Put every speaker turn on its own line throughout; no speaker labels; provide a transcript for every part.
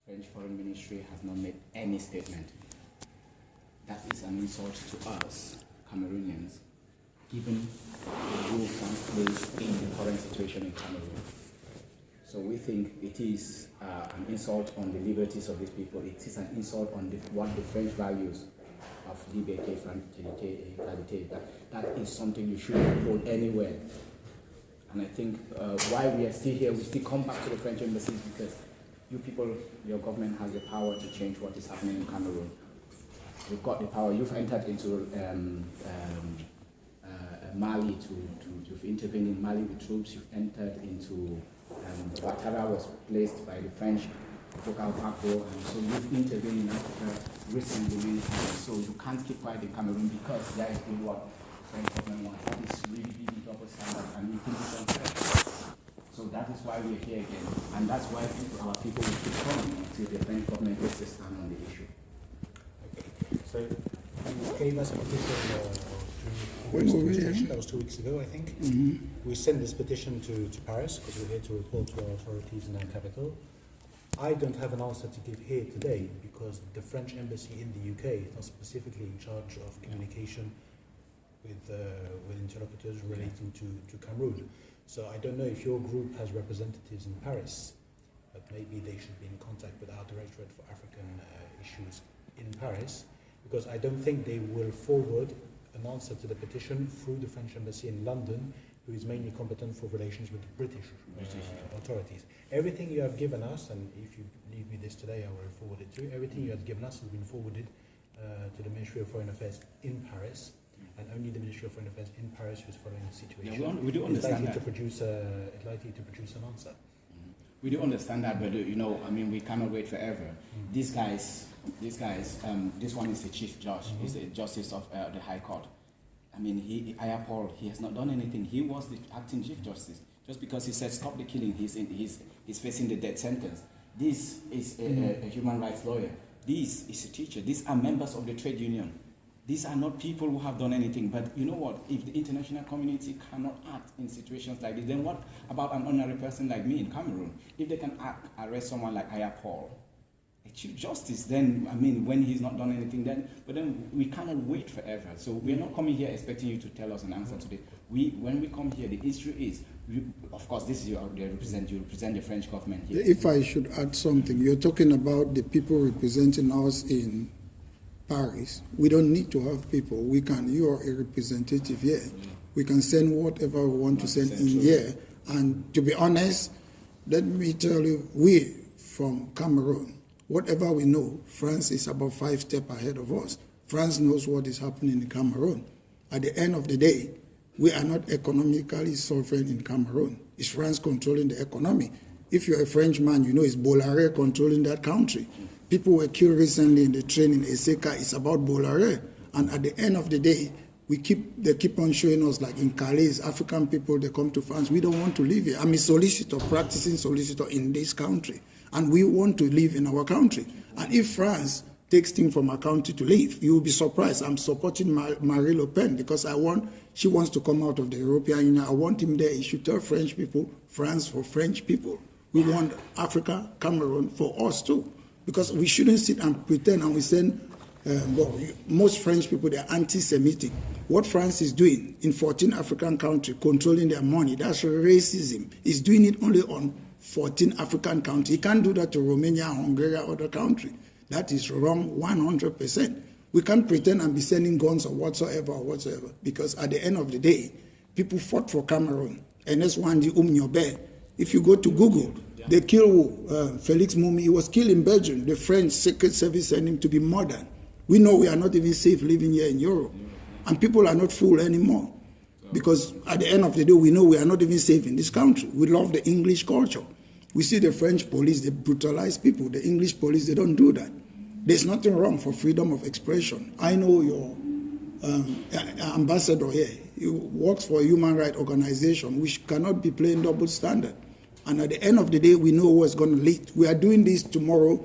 French Foreign Ministry has not made any statement. That is an insult to us, Cameroonians, given the role France plays in the current situation in Cameroon. So we think it is an insult on the liberties of these people. It is an insult on what the French values of liberté, fraternité, égalité. That is something you shouldn't hold anywhere. And I think why we are still here, we still come back to the French embassy because you people, your government has the power to change what is happening in Cameroon. You've got the power. You've entered into Mali you've intervened in Mali with troops. You've entered into Ouattara was placed by the French, Focal Paco, and so you've intervened in Africa recently. So you can't keep quiet in Cameroon because that is really what the French government wants. That is really, really double standard, and we think it's unfair. So that is why we're here again, and that's why our people will keep coming until the French government takes a stand on the issue.
So you gave us a petition that was 2 weeks ago, I think. Mm-hmm. We sent this petition to Paris because we're here to report to our authorities in our capital. I don't have an answer to give here today because the French embassy in the UK is not specifically in charge of communication with interlocutors relating to Cameroon. So I don't know if your group has representatives in Paris, but maybe they should be in contact with our Directorate for African Issues in Paris, because I don't think they will forward an answer to the petition through the French embassy in London, who is mainly competent for relations with the British authorities. Everything you have given us, and if you leave me this today, I will forward it to you, everything you have given us has been forwarded to the Ministry of Foreign Affairs in Paris, and only the Ministry of Foreign Affairs in Paris who is following the situation.
Yeah, we do understand that.
It's likely to produce an answer.
We do understand that, but we cannot wait forever. These guys, this one is the Chief Judge, he's the Justice of the High Court. I mean, he has not done anything. He was the acting Chief Justice. Just because he said stop the killing, he's facing the death sentence. This is a human rights lawyer. This is a teacher. These are members of the trade union. These are not people who have done anything. But you know what? If the international community cannot act in situations like this, then what about an ordinary person like me in Cameroon? If they can arrest someone like Aya Paul, a Chief Justice, then, when he's not done anything, then we cannot wait forever. So we're not coming here expecting you to tell us an answer today. When we come here, the issue is, of course, this is you represent the French government here.
If I should add something, you're talking about the people representing us in Paris. We don't need to have people. You are a representative here. We can send whatever we want to send in here. And to be honest, let me tell you, we from Cameroon, whatever we know, France is about 5 steps ahead of us. France knows what is happening in Cameroon. At the end of the day, we are not economically sovereign in Cameroon. It's France controlling the economy. If you're a Frenchman, you know it's Bolloré controlling that country. People were killed recently in the train in Eseka. It's about Bolloré. And at the end of the day, they keep on showing us, like in Calais, African people, they come to France. We don't want to live here. I'm a solicitor, practicing solicitor in this country. And we want to live in our country. And if France takes things from our country to live, you will be surprised. I'm supporting Marine Le Pen because she wants to come out of the European Union. I want him there. He should tell French people, France for French people. We want Africa, Cameroon for us too. Because we shouldn't sit and pretend and we send, most French people, they're anti-Semitic. What France is doing in 14 African countries, controlling their money, that's racism. He's doing it only on 14 African countries. He can't do that to Romania, Hungary, or other countries. That is wrong 100%. We can't pretend and be sending guns or whatsoever, because at the end of the day, people fought for Cameroon. And that's one the Nyobe. If you go to Google, they killed Félix Moumi. He was killed in Belgium. The French Secret Service sent him to be murdered. We know we are not even safe living here in Europe. And people are not fooled anymore. Because at the end of the day, we know we are not even safe in this country. We love the English culture. We see the French police, they brutalize people. The English police, they don't do that. There's nothing wrong for freedom of expression. I know your ambassador here. He works for a human rights organization, which cannot be playing double standard. And at the end of the day, we know what's going to lead. We are doing this tomorrow.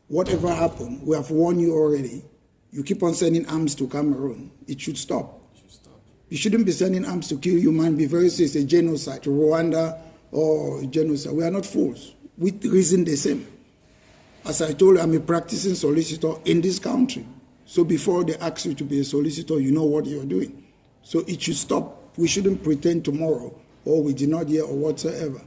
Whatever happens, we have warned you already. You keep on sending arms to Cameroon. It should stop. You shouldn't be sending arms to kill human beings. Very serious, a genocide, Rwanda or genocide. We are not fools. We reason the same. As I told you, I'm a practicing solicitor in this country. So before they ask you to be a solicitor, you know what you're doing. So it should stop. We shouldn't pretend tomorrow, or we did not hear, or whatsoever.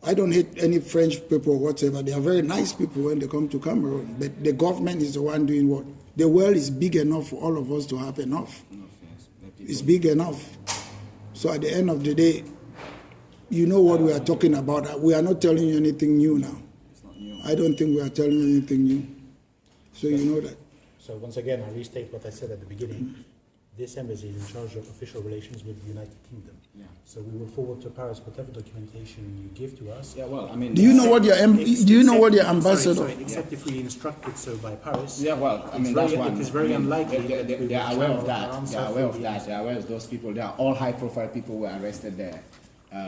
I don't hate any French people or whatever. They are very nice people when they come to Cameroon. But the government is the one doing what? The world is big enough for all of us to have enough. It's big enough. So at the end of the day, you know what we are talking about. We are not telling you anything new now. I don't think we are telling you anything new. So you know that.
So once again, I restate what I said at the beginning. This embassy is in charge of official relations with the United Kingdom.
Yeah.
So we will forward to Paris whatever documentation you give to us.
Yeah, well, I mean,
Do you know what your ambassador?
Sorry, except if we instructed so by Paris.
Yeah, well, I mean, that's one.
It is very unlikely.
They are aware of that. They are aware of that. They are aware of those people. They are all high-profile people were arrested there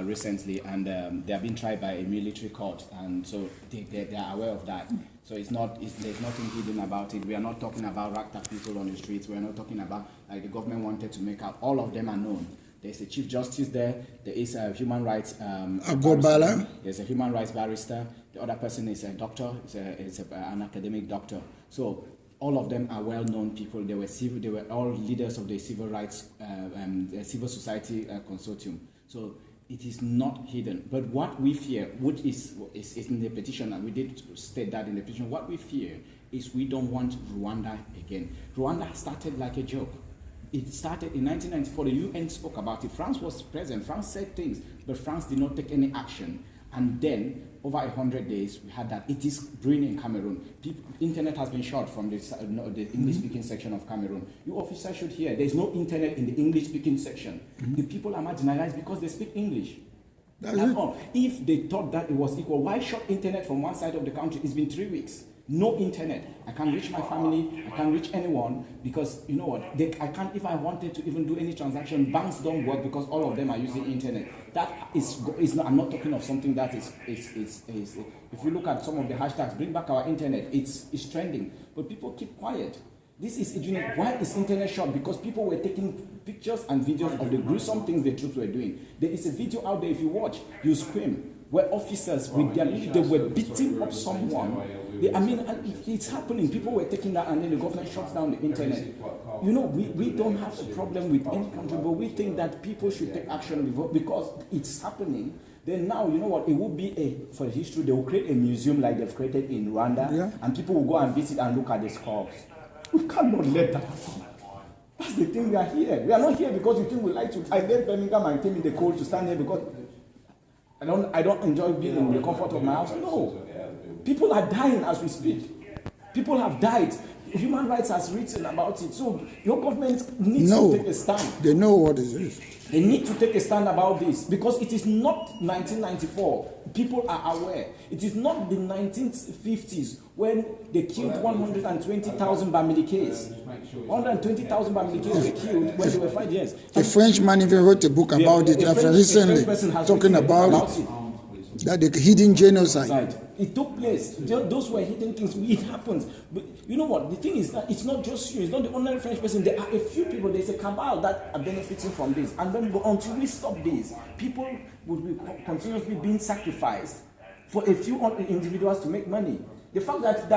recently, and they have been tried by a military court, and so they are aware of that. So there's nothing hidden about it. We are not talking about racked up people on the streets. We are not talking about, like the government wanted to make out. All of them are known. There's a chief justice there. There is a human rights
Agobala.
There's a human rights barrister. The other person is a doctor. It's an academic doctor. So all of them are well-known people. They were all leaders of the civil rights, civil society consortium. So it is not hidden. But what we fear, which is in the petition, and we did state that in the petition, what we fear is we don't want Rwanda again. Rwanda started like a joke. It started in 1994. The UN spoke about it. France was present. France said things, but France did not take any action. And then, over 100 days, we had that. It is brewing in Cameroon. Internet has been shut from the English-speaking section of Cameroon. You officers should hear, there's no internet in the English-speaking section. The people are marginalized because they speak English. That's all. If they thought that it was equal, why shut internet from one side of the country? It's been 3 weeks. No internet. I can't reach my family. I can't reach anyone because, you know what, I can't, if I wanted to even do any transaction, banks don't work because all of them are using internet. That is not, I'm not talking of something that is if you look at some of the hashtags, bring back our internet, it's trending. But people keep quiet. This is, why is internet shut? Because people were taking pictures and videos of the gruesome things the troops were doing. There is a video out there, if you watch, you scream, where officers with their lead, they were beating up someone. It's happening. People were taking that, and then the government shuts down the internet. You know, we don't have a problem with any country, but we think that people should take action because it's happening. Then now, you know what, it will be for history, they will create a museum like they've created in Rwanda, and people will go and visit and look at the skulls. We cannot let that happen. That's the thing, we are here. We are not here because we think we like to. I left Birmingham and came in the cold to stand here because I don't enjoy being in the comfort of my house. No. People are dying as we speak. People have died. Human rights has written about it. So your government needs to take a stand.
They know what it is.
They need to take a stand about this because it is not 1994. People are aware. It is not the 1950s when they killed 120,000 Bamilikes. 120,000 Bamilikes were killed when they were 5 years.
A Frenchman even wrote a book about it recently, talking about it. That the hidden genocide.
It took place. Those were hidden things. It happens. But you know what? The thing is that it's not just you. It's not the ordinary French person. There are a few people. There's a cabal that are benefiting from this. And then until we stop this, people will be continuously being sacrificed for a few individuals to make money. The fact that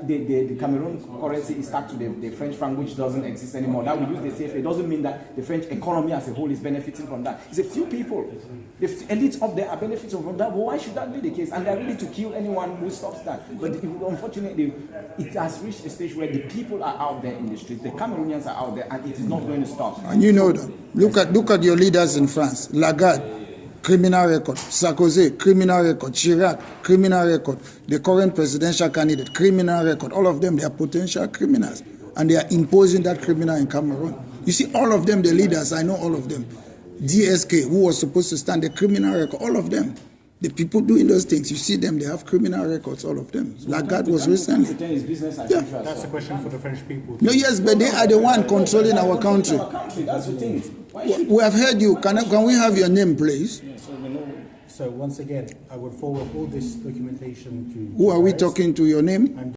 the Cameroon currency is stuck to the French franc, which doesn't exist anymore, that we use the CFA, doesn't mean that the French economy as a whole is benefiting from that. It's a few people. The elites up there are benefiting from that. But why should that be the case? And they're ready to kill anyone who stops that. But unfortunately, it has reached a stage where the people are out there in the streets. The Cameroonians are out there, and it is not going to stop.
And you know that. Look at your leaders in France. Lagarde, criminal record. Sarkozy, criminal record. Chirac, criminal record. The current presidential candidate, criminal record. All of them, they are potential criminals. And they are imposing that criminal in Cameroon. You see, all of them, the leaders, I know all of them. DSK, who was supposed to stand, the criminal record, all of them. The people doing those things, you see them, they have criminal records, all of them. So Lagarde was recently.
That's a question for the French people.
No, yes, but they are the one controlling our country.
That's the thing.
We have heard you. Can we have your name, please?
So once again, I will forward all this documentation to.
Who are we talking to? Your name?